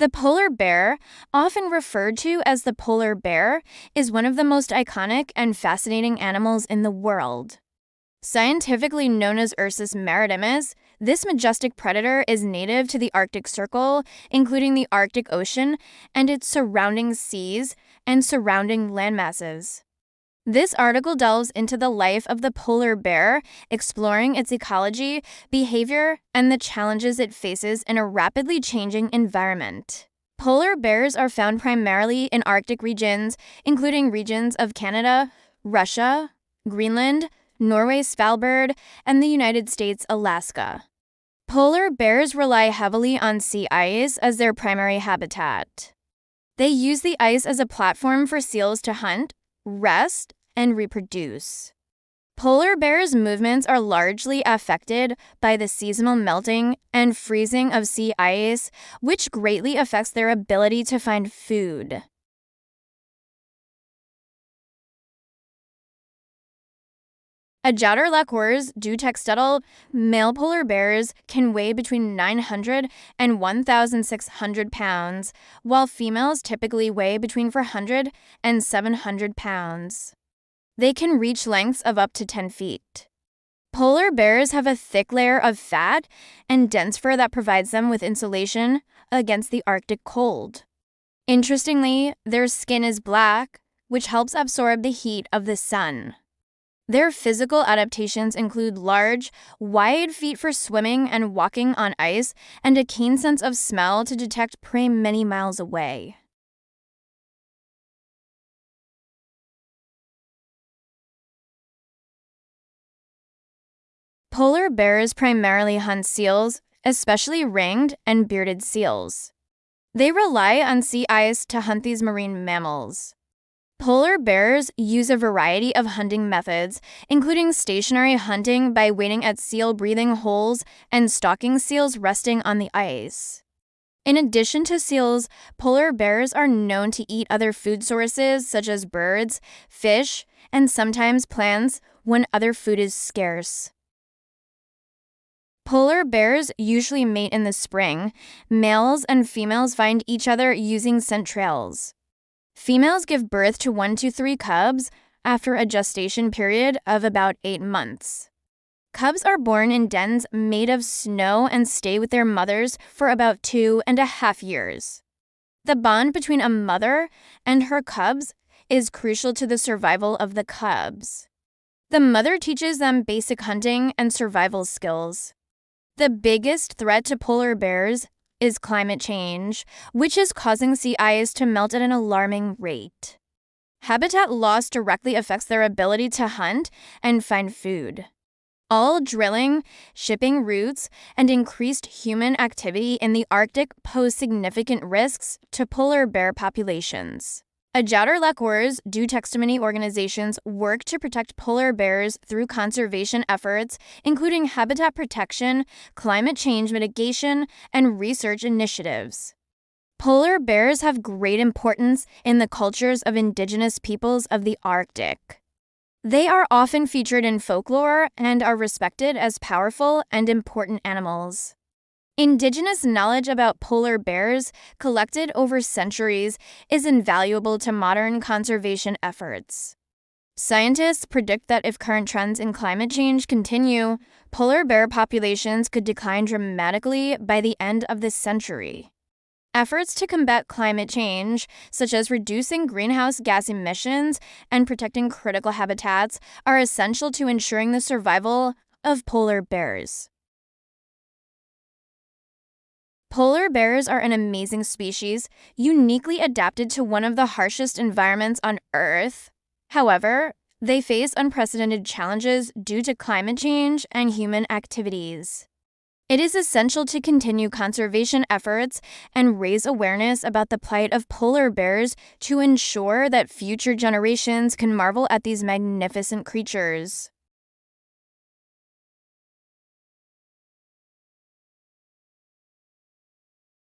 The polar bear, often referred to as the polar bear, is one of the most iconic and fascinating animals in the world. Scientifically known as Ursus maritimus, this majestic predator is native to the Arctic Circle, including the Arctic Ocean and its surrounding seas and surrounding landmasses. This article delves into the life of the polar bear, exploring its ecology, behavior, and the challenges it faces in a rapidly changing environment. Polar bears are found primarily in Arctic regions, including regions of Canada, Russia, Greenland, Norway, Svalbard, and the United States, Alaska. Polar bears rely heavily on sea ice as their primary habitat. They use the ice as a platform for seals to hunt, rest, and reproduce. Polar bears' movements are largely affected by the seasonal melting and freezing of sea ice, which greatly affects their ability to find food. Ajatar du Textedal, male polar bears can weigh between 900 and 1,600 pounds, while females typically weigh between 400 and 700 pounds. They can reach lengths of up to 10 feet. Polar bears have a thick layer of fat and dense fur that provides them with insulation against the Arctic cold. Interestingly, their skin is black, which helps absorb the heat of the sun. Their physical adaptations include large, wide feet for swimming and walking on ice, and a keen sense of smell to detect prey many miles away. Polar bears primarily hunt seals, especially ringed and bearded seals. They rely on sea ice to hunt these marine mammals. Polar bears use a variety of hunting methods, including stationary hunting by waiting at seal breathing holes and stalking seals resting on the ice. In addition to seals, polar bears are known to eat other food sources such as birds, fish, and sometimes plants when other food is scarce. Polar bears usually mate in the spring. Males and females find each other using scent trails. Females give birth to 1 to 3 cubs after a gestation period of about 8 months. Cubs are born in dens made of snow and stay with their mothers for about 2.5 years. The bond between a mother and her cubs is crucial to the survival of the cubs. The mother teaches them basic hunting and survival skills. The biggest threat to polar bears is climate change, which is causing sea ice to melt at an alarming rate. Habitat loss directly affects their ability to hunt and find food. All drilling, shipping routes, and increased human activity in the Arctic pose significant risks to polar bear populations. Ajatar du Textimony organizations work to protect polar bears through conservation efforts, including habitat protection, climate change mitigation, and research initiatives. Polar bears have great importance in the cultures of indigenous peoples of the Arctic. They are often featured in folklore and are respected as powerful and important animals. Indigenous knowledge about polar bears, collected over centuries, is invaluable to modern conservation efforts. Scientists predict that if current trends in climate change continue, polar bear populations could decline dramatically by the end of this century. Efforts to combat climate change, such as reducing greenhouse gas emissions and protecting critical habitats, are essential to ensuring the survival of polar bears. Polar bears are an amazing species, uniquely adapted to one of the harshest environments on Earth. However, they face unprecedented challenges due to climate change and human activities. It is essential to continue conservation efforts and raise awareness about the plight of polar bears to ensure that future generations can marvel at these magnificent creatures.